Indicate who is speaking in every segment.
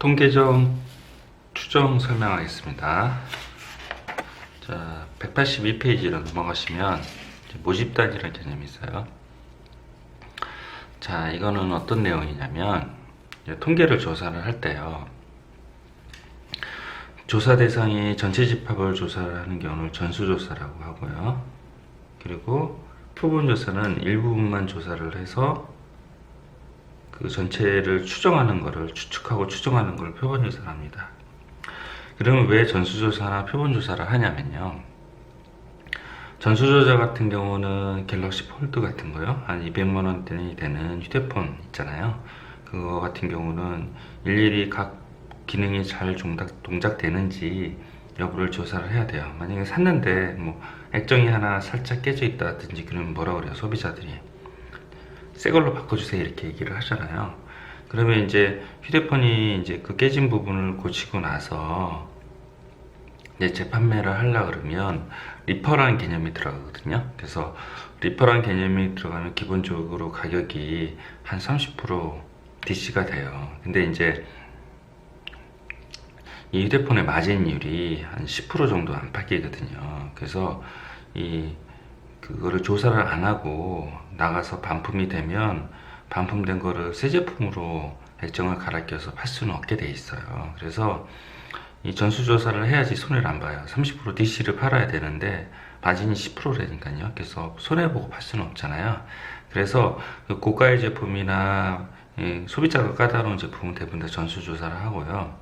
Speaker 1: 통계적 추정 설명하겠습니다. 자, 182페이지로 넘어가시면 모집단이라는 개념이 있어요. 자, 이거는 어떤 내용이냐면 통계를 조사를 할 때요, 조사 대상이 전체 집합을 조사를 하는 경우를 전수조사라고 하고요, 그리고 표본조사는 일부분만 조사를 해서 그 전체를 추정하는 거를 추측하고 추정하는 걸 표본조사를 합니다. 그러면 왜 전수조사나 표본조사를 하냐면요, 전수조사 같은 경우는 갤럭시 폴드 같은 거요, 한 200만원대이 되는 휴대폰 있잖아요. 그거 같은 경우는 일일이 각 기능이 잘 동작되는지 여부를 조사를 해야 돼요. 만약에 샀는데 뭐 액정이 하나 살짝 깨져 있다든지 그러면 뭐라 그래요, 소비자들이 새 걸로 바꿔주세요 이렇게 얘기를 하잖아요. 그러면 이제 휴대폰이 이제 그 깨진 부분을 고치고 나서 이제 재판매를 하려 그러면 리퍼라는 개념이 들어가거든요. 그래서 리퍼라는 개념이 들어가면 기본적으로 가격이 한 30% DC가 돼요. 근데 이제 이 휴대폰의 마진율이 한 10% 정도 안팎이거든요. 그래서 그거를 조사를 안 하고 나가서 반품이 되면 반품된 거를 새 제품으로 액정을 갈아 껴서 팔 수는 없게 돼 있어요. 그래서 이 전수조사를 해야지 손해를 안 봐요. 30% DC를 팔아야 되는데 마진이 10%라니까요. 그래서 손해보고 팔 수는 없잖아요. 그래서 그 고가의 제품이나 소비자가 까다로운 제품은 대부분 다 전수조사를 하고요.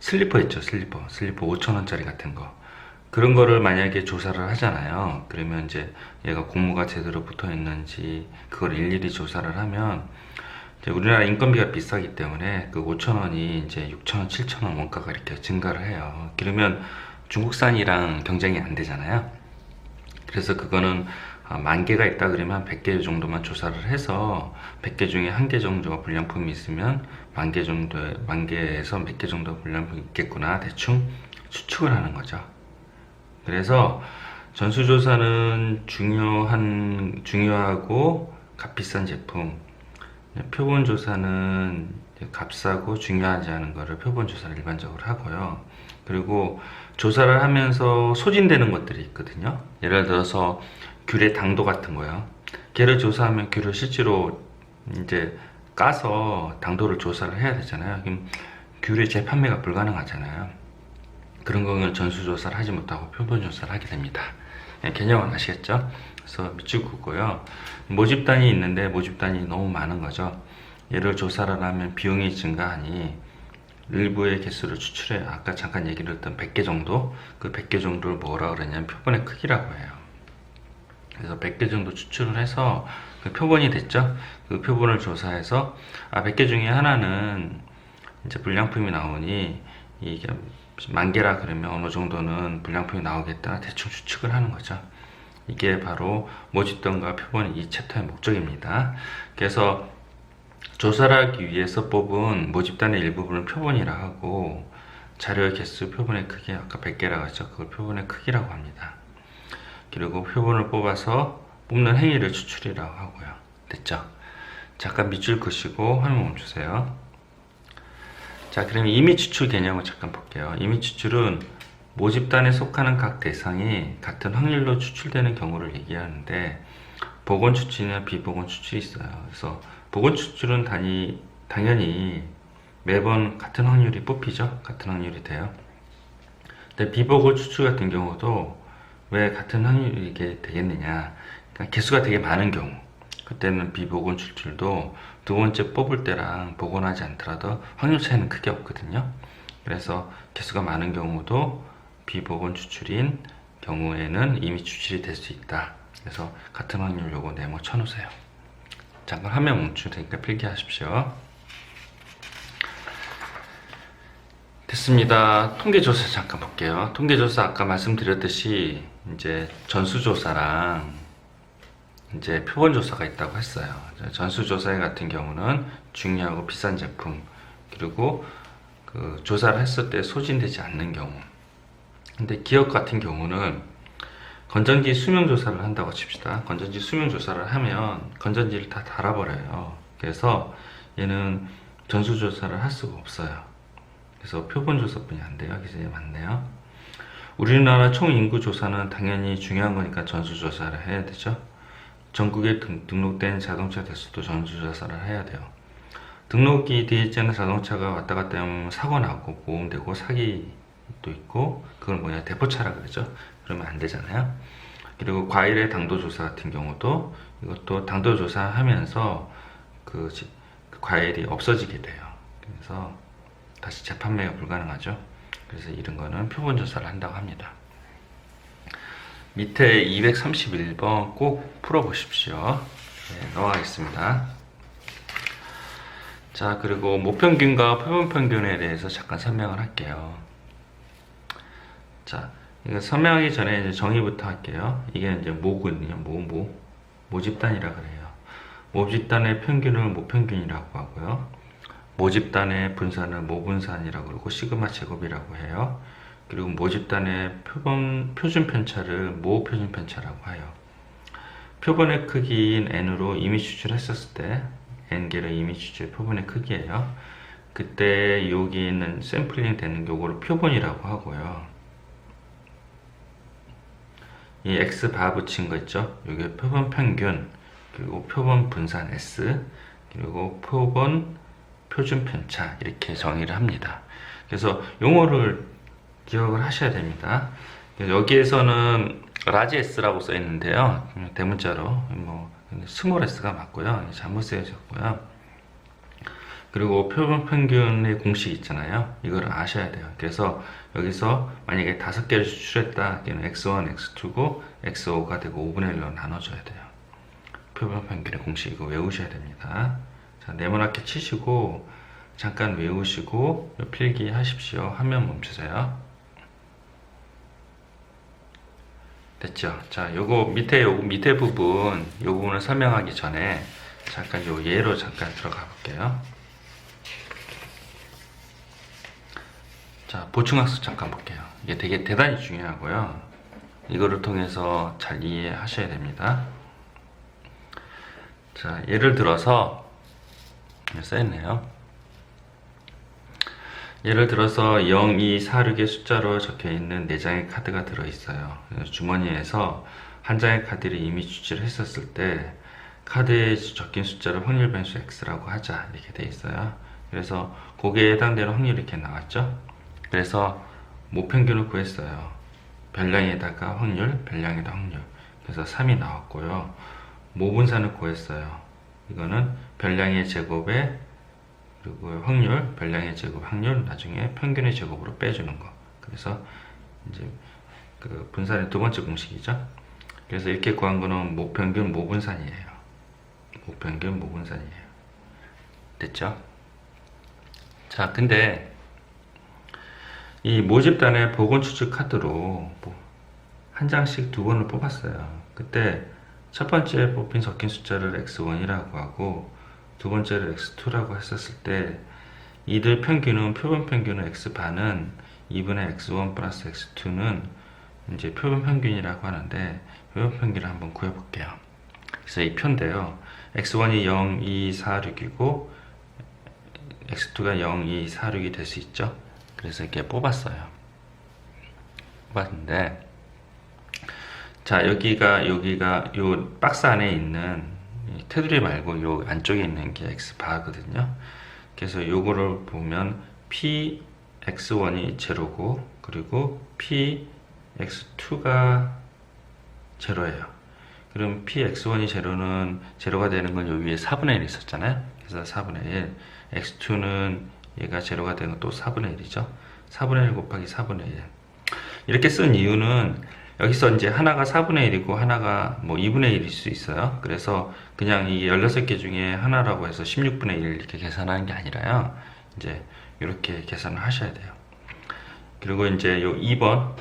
Speaker 1: 슬리퍼 있죠, 슬리퍼 5,000원짜리 같은 거, 그런 거를 만약에 조사를 하잖아요. 그러면 이제 얘가 고무가 제대로 붙어 있는지 그걸 일일이 조사를 하면, 이제 우리나라 인건비가 비싸기 때문에 그 5,000원이 이제 6,000원, 7,000원 원가가 이렇게 증가를 해요. 그러면 중국산이랑 경쟁이 안 되잖아요. 그래서 그거는 만 개가 있다 그러면 100개 정도만 조사를 해서 100개 중에 한 개 정도가 불량품이 있으면 만 개에서 몇 개 정도 불량품이 있겠구나 대충 추측을 하는 거죠. 그래서 전수조사는 중요하고 값비싼 제품, 표본조사는 값싸고 중요하지 않은 거를 표본조사를 일반적으로 하고요. 그리고 조사를 하면서 소진되는 것들이 있거든요. 예를 들어서 귤의 당도 같은 거요. 걔를 조사하면 귤을 실제로 이제 까서 당도를 조사를 해야 되잖아요. 그럼 귤의 재판매가 불가능하잖아요. 그런 거는 전수조사를 하지 못하고 표본조사를 하게 됩니다. 개념은 아시겠죠? 그래서 밑줄 긋고요. 모집단이 있는데 모집단이 너무 많은 거죠. 얘를 조사를 하면 비용이 증가하니 일부의 개수를 추출해요. 아까 잠깐 얘기를 했던 100개 정도, 그 100개 정도를 뭐라 그러냐면 표본의 크기라고 해요. 그래서 100개 정도 추출을 해서 그 표본이 됐죠. 그 표본을 조사해서 100개 중에 하나는 이제 불량품이 나오니 이게 만 개라 그러면 어느 정도는 불량품이 나오겠다 대충 추측을 하는 거죠. 이게 바로 모집단과 표본 이 챕터의 목적입니다. 그래서 조사를 하기 위해서 뽑은 모집단의 일부분을 표본이라 하고, 자료의 개수, 표본의 크기, 아까 100개라고 했죠. 그걸 표본의 크기라고 합니다. 그리고 표본을 뽑아서 뽑는 행위를 추출이라고 하고요. 됐죠? 잠깐 밑줄 그시고 화면 멈추세요. 자, 그럼 임의 추출 개념을 잠깐 볼게요. 임의 추출은 모집단에 속하는 각 대상이 같은 확률로 추출되는 경우를 얘기하는데, 복원 추출이나 비복원 추출이 있어요. 그래서 복원 추출은 당연히 매번 같은 확률이 뽑히죠. 같은 확률이 돼요. 근데 비복원 추출 같은 경우도 왜 같은 확률이 이게 되겠느냐, 그러니까 개수가 되게 많은 경우, 그때는 비복원 추출도 두 번째 뽑을 때랑 복원하지 않더라도 확률 차이는 크게 없거든요. 그래서 개수가 많은 경우도 비복원 추출인 경우에는 임의 추출이 될 수 있다. 그래서 같은 확률 요거 네모 쳐놓으세요. 잠깐 화면 멈출 테니까 필기하십시오. 됐습니다. 통계조사 잠깐 볼게요. 통계조사 아까 말씀드렸듯이 이제 전수조사랑 이제 표본조사가 있다고 했어요. 전수조사 같은 경우는 중요하고 비싼 제품, 그리고 그 조사를 했을 때 소진되지 않는 경우. 근데 기업 같은 경우는 건전지 수명 조사를 한다고 칩시다. 건전지 수명 조사를 하면 건전지를 다 닳아버려요. 그래서 얘는 전수 조사를 할 수가 없어요. 그래서 표본 조사뿐이 안 돼요. 그래서 맞네요. 우리나라 총 인구 조사는 당연히 중요한 거니까 전수 조사를 해야 되죠. 전국에 등록된 자동차 대수도 전수 조사를 해야 돼요. 등록이 되어 있지 않은 자동차가 왔다 갔다 하면 사고 나고 보험되고 사기도 있고, 그걸 뭐냐, 대포차라 그러죠. 그러면 안 되잖아요. 그리고 과일의 당도 조사 같은 경우도 이것도 당도 조사하면서 그 과일이 없어지게 돼요. 그래서 다시 재판매가 불가능하죠. 그래서 이런 거는 표본 조사를 한다고 합니다. 밑에 231번 꼭 풀어보십시오. 네, 넘어가겠습니다. 자, 그리고 모평균과 표본평균에 대해서 잠깐 설명을 할게요. 자, 이거 설명하기 전에 이제 정의부터 할게요. 이게 이제 모군요. 모집단이라 그래요. 모집단의 평균을 모평균이라고 하고요. 모집단의 분산을 모분산이라고 그러고 시그마 제곱이라고 해요. 그리고 모집단의 표준 편차를 모표준 편차라고 해요. 표본의 크기인 n으로 임의 추출했었을 때 n개를 임의 추출 표본의 크기예요. 그때 여기 있는 샘플링 되는 요거를 표본이라고 하고요. 이 x 바 붙인 거 있죠? 이게 표본 평균, 그리고 표본 분산 s, 그리고 표준 편차, 이렇게 정의를 합니다. 그래서 용어를 기억을 하셔야 됩니다. 여기에서는 라지 s라고 써 있는데요. 대문자로 스몰 s가 맞고요. 잘못 쓰여졌고요. 그리고 표본 평균의 공식 있잖아요. 이걸 아셔야 돼요. 그래서 여기서 만약에 5개를 추출했다, 얘는 x1, x2고 x5가 되고 5분의 1로 나눠줘야 돼요. 표본 평균의 공식 이거 외우셔야 됩니다. 자, 네모나게 치시고 잠깐 외우시고 필기 하십시오. 화면 멈추세요. 됐죠? 자, 요거 밑에 부분, 요 부분을 설명하기 전에 잠깐 요 예로 잠깐 들어가 볼게요. 자, 보충학습 잠깐 볼게요. 이게 되게 대단히 중요하고요. 이거를 통해서 잘 이해하셔야 됩니다. 자, 예를 들어서 써있네요. 예를 들어서 0, 2, 4, 6의 숫자로 적혀있는 4장의 카드가 들어있어요. 주머니에서 한 장의 카드를 이미 추출을 했었을 때 카드에 적힌 숫자를 확률 변수 x라고 하자, 이렇게 돼 있어요. 그래서 거기에 해당되는 확률이 이렇게 나왔죠. 그래서 모평균을 구했어요. 별량에다가 확률, 별량에다 확률. 그래서 3이 나왔고요. 모분산을 구했어요. 이거는 별량의 제곱에 그리고 확률, 별량의 제곱, 확률, 나중에 평균의 제곱으로 빼주는 거. 그래서 이제 그 분산의 두 번째 공식이죠. 그래서 이렇게 구한 거는 모평균, 모분산이에요. 모평균, 모분산이에요. 됐죠? 자, 근데 이 모집단의 보건 추측 카드로 한 장씩 2번을 뽑았어요. 그때 첫 번째 뽑힌 적힌 숫자를 x1이라고 하고 두 번째를 x2라고 했었을 때 이들 평균은 표본 평균은 x반은 2분의 x1 플러스 x2는 이제 표본 평균이라고 하는데 표본 평균을 한번 구해볼게요. 그래서 이 표인데요. x1이 0, 2, 4, 6이고 x2가 0, 2, 4, 6이 될 수 있죠. 그래서 이렇게 뽑았어요. 뽑았는데 자, 여기가 요 박스 안에 있는 테두리 말고 요 안쪽에 있는 게 x바거든요. 그래서 요거를 보면 px1이 제로고 그리고 px2가 제로예요. 그럼 px1이 제로는 제로가 되는 건 요 위에 4분의 1 있었잖아요. 그래서 4분의 1, x2는 얘가 제로가 되는 건 또 4분의 1이죠. 4분의 1 곱하기 4분의 1. 이렇게 쓴 이유는 여기서 이제 하나가 4분의 1이고 하나가 뭐 2분의 1일 수 있어요. 그래서 그냥 이 16개 중에 하나라고 해서 16분의 1 이렇게 계산하는 게 아니라요. 이제 이렇게 계산을 하셔야 돼요. 그리고 이제 요 2번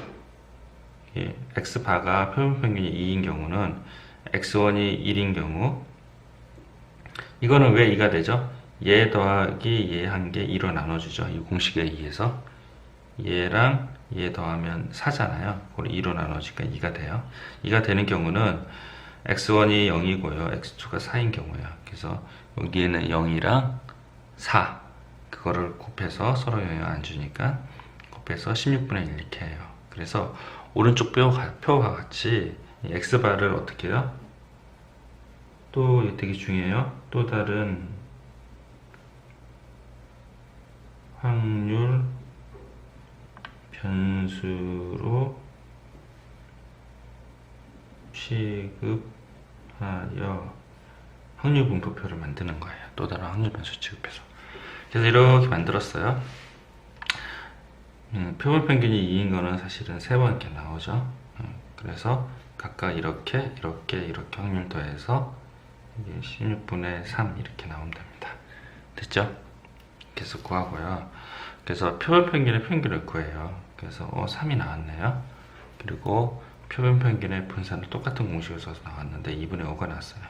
Speaker 1: x바가 표본 평균이 2인 경우는 x1이 1인 경우 이거는 왜 2가 되죠? 얘 더하기 얘 한 개 2로 나눠주죠. 이 공식에 의해서 얘랑 얘 더하면 4잖아요. 그걸 2로 나눠지니까 2가 돼요. 2가 되는 경우는 x1이 0이고요. x2가 4인 경우예요. 그래서 여기에는 0이랑 4 그거를 곱해서 서로 영향 안 주니까 곱해서 16분의 1 이렇게 해요. 그래서 오른쪽 표와 같이 이 x바를 어떻게 해요? 또 되게 중요해요. 또 다른 확률 변수로 취급하여 확률 분포표를 만드는 거예요. 또 다른 확률 변수 취급해서. 그래서 이렇게 만들었어요. 표본 평균이 2인 거는 사실은 3번 이렇게 나오죠. 그래서 각각 이렇게 확률 더해서 16분의 3 이렇게 나오면 됩니다. 됐죠? 계속 구하고요. 그래서 표본 평균의 평균을 구해요. 그래서 3이 나왔네요. 그리고 표본 평균의 분산을 똑같은 공식을 써서 나왔는데 2분의 5가 나왔어요.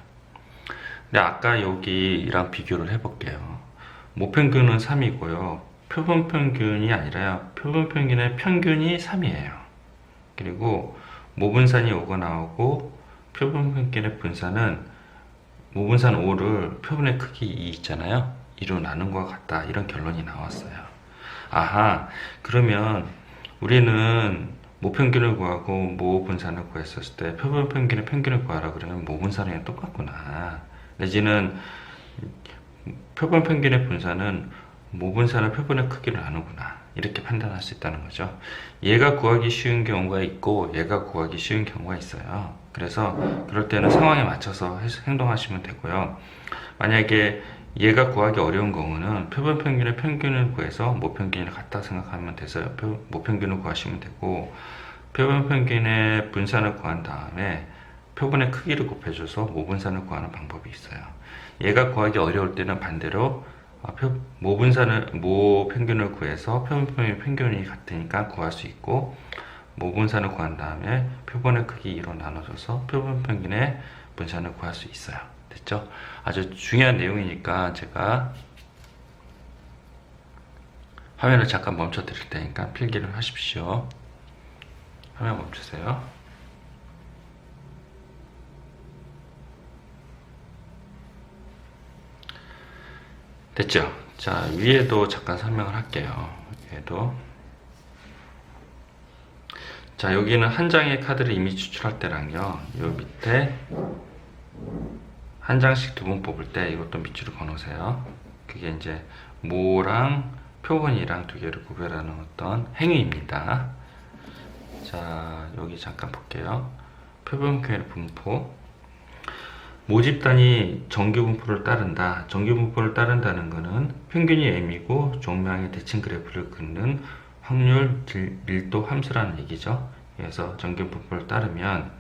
Speaker 1: 근데 아까 여기랑 비교를 해볼게요. 모평균은 3이고요. 표본 평균이 아니라요. 표본 평균의 평균이 3이에요. 그리고 모분산이 5가 나오고 표본 평균의 분산은 모분산 5를 표본의 크기 2 있잖아요. 2로 나눈 것 같다. 이런 결론이 나왔어요. 아하, 그러면 우리는 모평균을 구하고 모분산을 구했었을 때 표본 평균의 평균을 구하라 그러면 모분산이랑 똑같구나. 내지는 표본 평균의 분산은 모분산을 표본의 크기를 나누구나. 이렇게 판단할 수 있다는 거죠. 얘가 구하기 쉬운 경우가 있고 얘가 구하기 쉬운 경우가 있어요. 그래서 그럴 때는 상황에 맞춰서 행동하시면 되고요. 만약에 얘가 구하기 어려운 경우는 표본 평균의 평균을 구해서 모평균이랑 같다 생각하면 돼서요. 모평균을 구하시면 되고 표본 평균의 분산을 구한 다음에 표본의 크기를 곱해줘서 모분산을 구하는 방법이 있어요. 얘가 구하기 어려울 때는 반대로 모평균을 구해서 표본 평균이 같으니까 구할 수 있고 모분산을 구한 다음에 표본의 크기 2로 나눠줘서 표본 평균의 분산을 구할 수 있어요. 됐죠? 아주 중요한 내용이니까 제가 화면을 잠깐 멈춰 드릴 테니까 필기를 하십시오. 화면 멈추세요. 됐죠? 자, 위에도 잠깐 설명을 할게요. 위에도. 자, 여기는 한 장의 카드를 이미 추출할 때랑요, 요 밑에 한 장씩 두 번 뽑을 때 이것도 밑줄을 그어놓으세요. 그게 이제 모랑 표본이랑 두 개를 구별하는 어떤 행위입니다. 자, 여기 잠깐 볼게요. 표본표의 분포. 모집단이 정규분포를 따른다. 정규분포를 따른다는 것은 평균이 m이고 종량의 대칭 그래프를 긋는 확률 밀도 함수라는 얘기죠. 그래서 정규분포를 따르면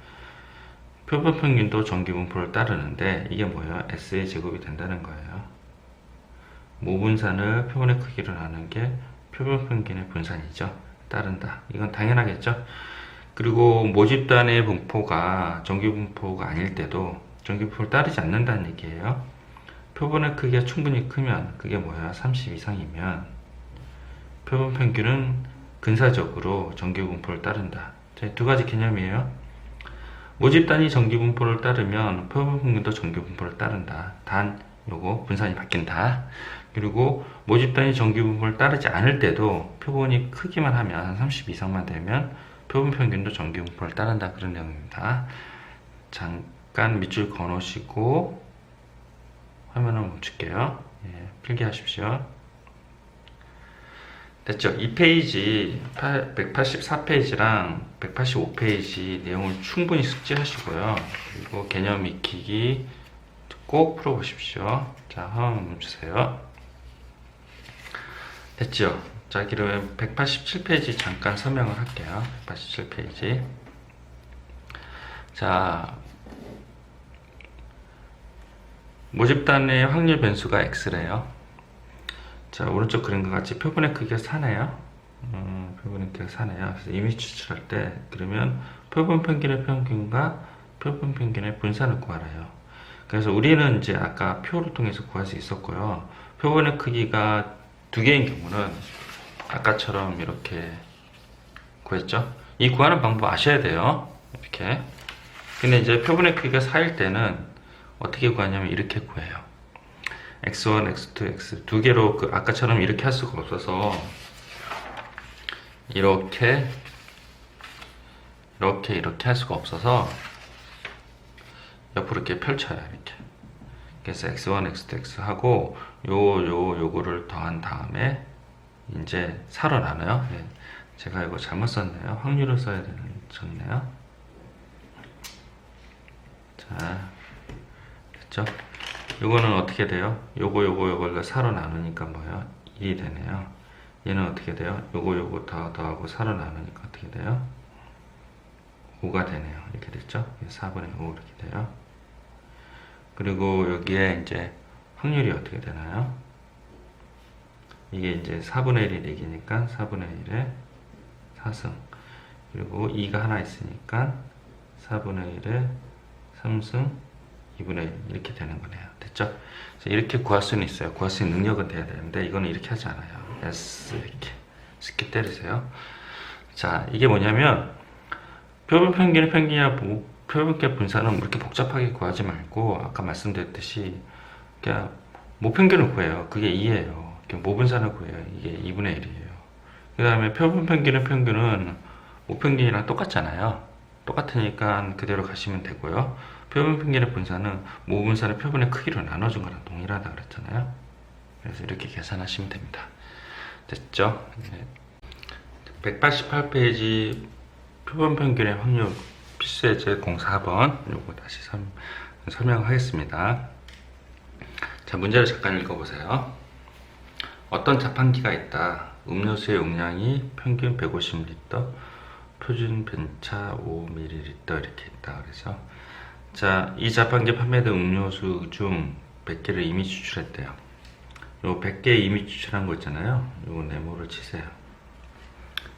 Speaker 1: 표본 평균도 정규분포를 따르는데 이게 뭐예요? S의 제곱이 된다는 거예요. 모분산을 표본의 크기로 나누는 게 표본 평균의 분산이죠. 따른다. 이건 당연하겠죠. 그리고 모집단의 분포가 정규분포가 아닐 때도 정규분포를 따르지 않는다는 얘기예요. 표본의 크기가 충분히 크면 그게 뭐야? 30 이상이면 표본 평균은 근사적으로 정규분포를 따른다. 두 가지 개념이에요. 모집단이 정규분포를 따르면 표본 평균도 정규분포를 따른다. 단 요거 분산이 바뀐다. 그리고 모집단이 정규분포를 따르지 않을 때도 표본이 크기만 하면 한 30 이상만 되면 표본 평균도 정규분포를 따른다. 그런 내용입니다. 잠깐 밑줄 그어 놓으시고 화면을 멈출게요. 예, 필기하십시오. 됐죠? 이 페이지 184페이지랑 185페이지 내용을 충분히 숙지하시고요. 그리고 개념 익히기 꼭 풀어보십시오. 자, 화면 멈추세요. 됐죠? 자, 그러면 187페이지 잠깐 설명을 할게요. 187페이지. 자, 모집단의 확률 변수가 x래요. 자, 오른쪽 그림과 같이 표본의 크기가 4네요. 표본의 크기가 4네요. 그래서 이미 추출할 때 그러면 표본 평균의 평균과 표본 평균의 분산을 구하래요. 그래서 우리는 이제 아까 표를 통해서 구할 수 있었고요. 표본의 크기가 2개인 경우는 아까처럼 이렇게 구했죠. 이 구하는 방법 아셔야 돼요. 이렇게. 근데 이제 표본의 크기가 4일 때는 어떻게 구하냐면 이렇게 구해요. x1, x2, x 두 개로 아까처럼 이렇게 할 수가 없어서 이렇게 할 수가 없어서 옆으로 이렇게 펼쳐요. 이렇게. 그래서 x1, x2, x 하고 요거를 더한 다음에 이제 4로 나눠요. 네. 제가 이거 잘못 썼네요. 확률을 써야 되네요. 자, 됐죠? 요거는 어떻게 돼요? 요걸 4로 나누니까 뭐예요? 1이 되네요. 얘는 어떻게 돼요? 요거 더하고 4로 나누니까 어떻게 돼요? 5가 되네요. 이렇게 됐죠? 4분의 5 이렇게 돼요. 그리고 여기에 이제 확률이 어떻게 되나요? 이게 이제 4분의 1이 4개니까 4분의 1에 4승. 그리고 2가 하나 있으니까 4분의 1에 3승 2분의 1 이렇게 되는 거네요. 됐죠? 이렇게 구할 수는 있어요. 구할 수 있는 능력은 돼야 되는데 이거는 이렇게 하지 않아요. S 이렇게 쉽게 때리세요. 자, 이게 뭐냐면 표본 평균의 평균이나 표본계 분산은 그렇게 복잡하게 구하지 말고 아까 말씀드렸듯이 그냥 모평균을 구해요. 그게 2예요. 모분산을 구해요. 이게 2분의 1이에요. 그 다음에 표본 평균의 평균은 모평균이랑 똑같잖아요. 똑같으니까 그대로 가시면 되고요. 표본 평균의 분산은 모분산의 표본의 크기로 나눠준 거랑 동일하다 그랬잖아요. 그래서 이렇게 계산하시면 됩니다. 됐죠? 네. 188페이지 표본 평균의 확률 필수예제 04번 요거 다시 설명하겠습니다. 자, 문제를 잠깐 읽어보세요. 어떤 자판기가 있다. 음료수의 용량이 평균 150ml, 표준 변차 5ml 이렇게 있다. 그래서 자, 이 자판기에 판매된 음료수 중 100개를 이미 추출했대요. 요 100개 이미 추출한 거 있잖아요. 요 네모를 치세요.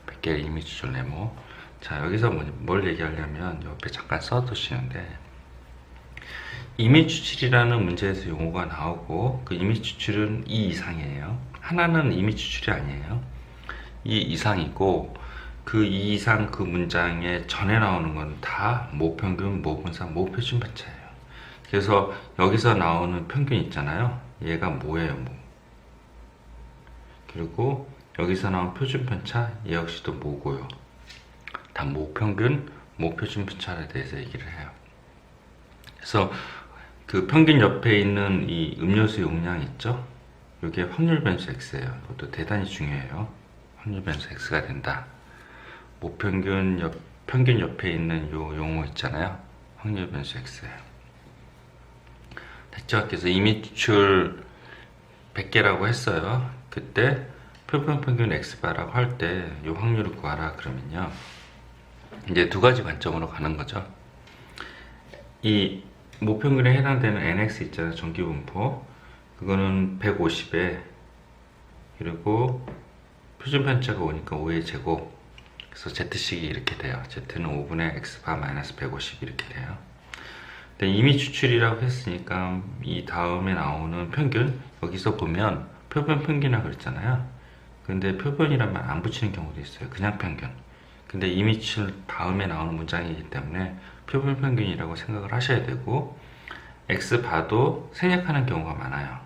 Speaker 1: 100개 이미 추출 네모. 자, 여기서 뭘 얘기하려면 옆에 잠깐 써두시는데 이미 추출이라는 문제에서 용어가 나오고 그 이미 추출은 2 이상이에요. 하나는 이미 추출이 아니에요. 2 이상이고 그 2 이상 그 문장에 전에 나오는 건 다 모평균, 모분산, 모표준 편차예요. 그래서 여기서 나오는 평균 있잖아요. 얘가 뭐예요? 뭐. 그리고 여기서 나온 표준 편차 얘 역시도 뭐고요. 다 모평균, 모표준 편차에 대해서 얘기를 해요. 그래서 그 평균 옆에 있는 이 음료수 용량 있죠? 이게 확률 변수 x예요. 이것도 대단히 중요해요. 확률 변수 x가 된다. 모평균 평균 옆에 있는 요 용어 있잖아요. 확률 변수 x예요. 됐죠? 그래서 이미 추출 100개라고 했어요. 그때 표본 평균 x바라고 할 때 요 확률을 구하라 그러면요. 이제 두 가지 관점으로 가는 거죠. 이 모평균에 해당되는 nx 있잖아요. 전기분포. 그거는 150에 그리고 표준 편차가 오니까 5의 제곱. 그래서 z식이 이렇게 돼요. z는 5분의 x바 마이너스 150 이렇게 돼요. 근데 이미 추출이라고 했으니까 이 다음에 나오는 평균 여기서 보면 표본 평균이라고 그랬잖아요. 근데 표본이란 말 안 붙이는 경우도 있어요. 그냥 평균. 근데 이미 추출 다음에 나오는 문장이기 때문에 표본 평균이라고 생각을 하셔야 되고 x바도 생략하는 경우가 많아요.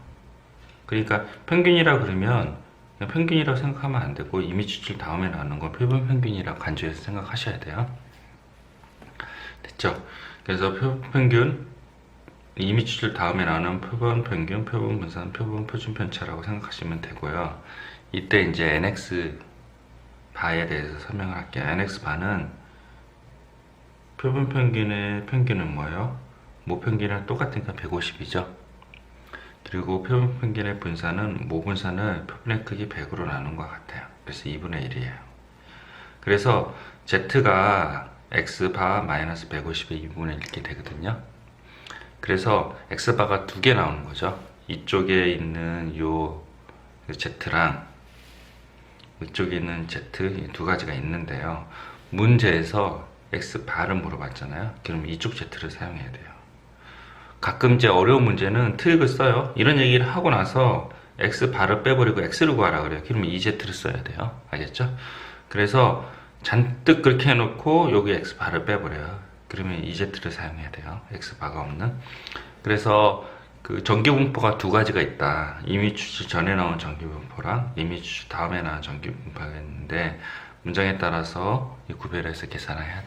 Speaker 1: 그러니까 평균이라 그러면 그냥 평균이라고 생각하면 안 되고 이미 추출 다음에 나오는 건 표본 평균이라고 간주해서 생각하셔야 돼요. 됐죠? 그래서 표본 평균 이미 추출 다음에 나오는 표본 평균, 표본 분산, 표본 표준 편차라고 생각하시면 되고요. 이때 이제 nx 바에 대해서 설명을 할게요. nx 바는 표본 평균의 평균은 뭐예요? 모평균이랑 똑같으니까 150이죠. 그리고 표본 평균의 분산은 모분산을 표본의 크기 100으로 나눈 것 같아요. 그래서 2분의 1이에요. 그래서 z가 x바 마이너스 150의 2분의 1 이렇게 되거든요. 그래서 x바가 두 개 나오는 거죠. 이쪽에 있는 요 z랑 이쪽에 있는 z 두 가지가 있는데요. 문제에서 x바를 물어봤잖아요. 그럼 이쪽 z를 사용해야 돼요. 가끔 이제 어려운 문제는 트릭을 써요. 이런 얘기를 하고 나서 x바를 빼버리고 x를 구하라 그래요. 그러면 이 z를 써야 돼요. 알겠죠? 그래서 잔뜩 그렇게 해놓고 여기 x바를 빼버려요. 그러면 이 z를 사용해야 돼요. x바가 없는. 그래서 그 정기분포가 두 가지가 있다. 이미 추출 전에 나온 정기분포랑 이미 추출 다음에 나온 정기분포가 있는데 문장에 따라서 이 구별해서 계산을 해야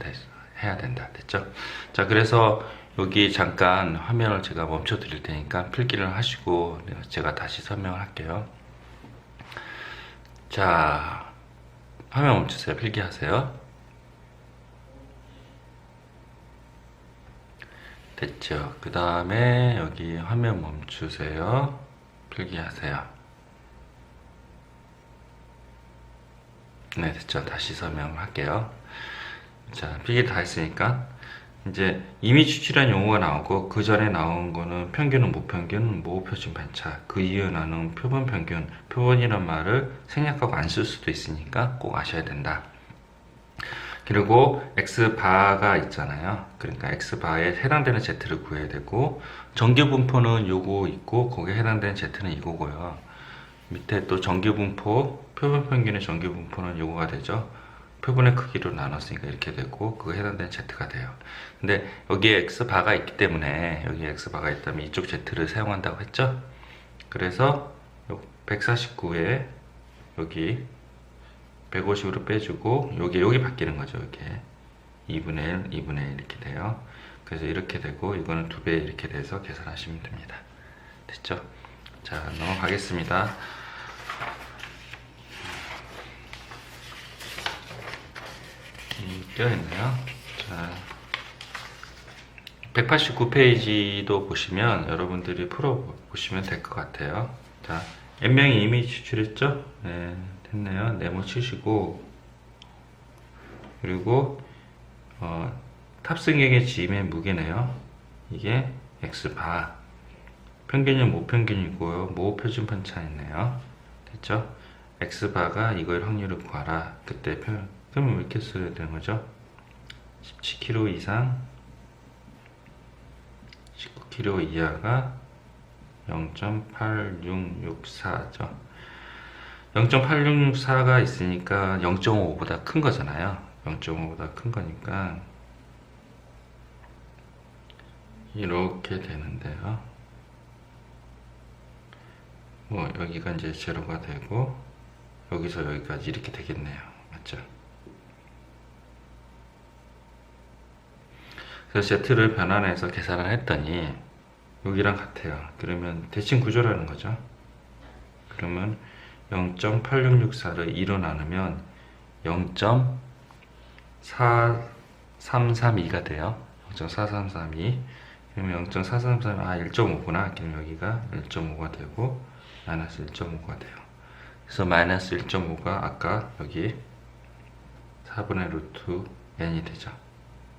Speaker 1: 된다. 됐죠? 자, 그래서 여기 잠깐 화면을 제가 멈춰 드릴 테니까 필기를 하시고 제가 다시 설명을 할게요. 자, 화면 멈추세요. 필기하세요. 됐죠? 그 다음에 여기 화면 멈추세요. 필기하세요. 네, 됐죠? 다시 설명할게요. 자, 필기 다 했으니까 이제 이미 추출한 용어가 나오고 그 전에 나온 거는 평균은 모평균, 모표준 반차, 그 이후에 나눈 표본 평균, 표본이란 말을 생략하고 안 쓸 수도 있으니까 꼭 아셔야 된다. 그리고 X바가 있잖아요. 그러니까 X바에 해당되는 Z를 구해야 되고 정기분포는 요거 있고 거기에 해당되는 Z는 이거고요. 밑에 또 정기분포, 표본평균의 정기분포는 요거가 되죠. 표본의 크기로 나눴으니까 이렇게 되고 그거 해당되는 Z가 돼요. 근데 여기에 X바가 있기 때문에 여기 X바가 있다면 이쪽 Z를 사용한다고 했죠. 그래서 149에 여기 150으로 빼주고 여기 바뀌는 거죠. 이렇게 2분의 1, 2분의 1 이렇게 돼요. 그래서 이렇게 되고 이거는 2배 이렇게 돼서 계산하시면 됩니다. 됐죠? 자, 넘어가겠습니다. 껴있네요. 자, 189페이지도 보시면 여러분들이 풀어보시면 될 것 같아요. 자, N명이 이미 추출했죠? 네, 됐네요. 네모 치시고 그리고 탑승객의 짐의 무게네요. 이게 X바 평균은 모평균이고요. 모표준 편차 있네요. 됐죠? X바가 이거의 확률을 구하라. 그때 그러면 이렇게 써야 되는 거죠? 17kg 이상 19kg 이하가 0.8664죠. 0.8664가 있으니까 0.5보다 큰 거잖아요. 0.5보다 큰 거니까 이렇게 되는데요. 뭐 여기가 이제 제로가 되고 여기서 여기까지 이렇게 되겠네요. 맞죠? 그래서 Z를 변환해서 계산을 했더니 여기랑 같아요. 그러면 대칭 구조라는 거죠. 그러면 0.8664를 2로 나누면 0.4332가 돼요. 0.4332. 그러면 0.4332, 1.5구나. 그럼 여기가 1.5가 되고, 마이너스 1.5가 돼요. 그래서 마이너스 1.5가 아까 여기 4분의 루트 n이 되죠.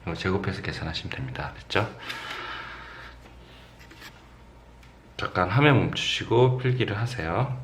Speaker 1: 이거 제곱해서 계산하시면 됩니다. 됐죠? 잠깐 화면 멈추시고 필기를 하세요.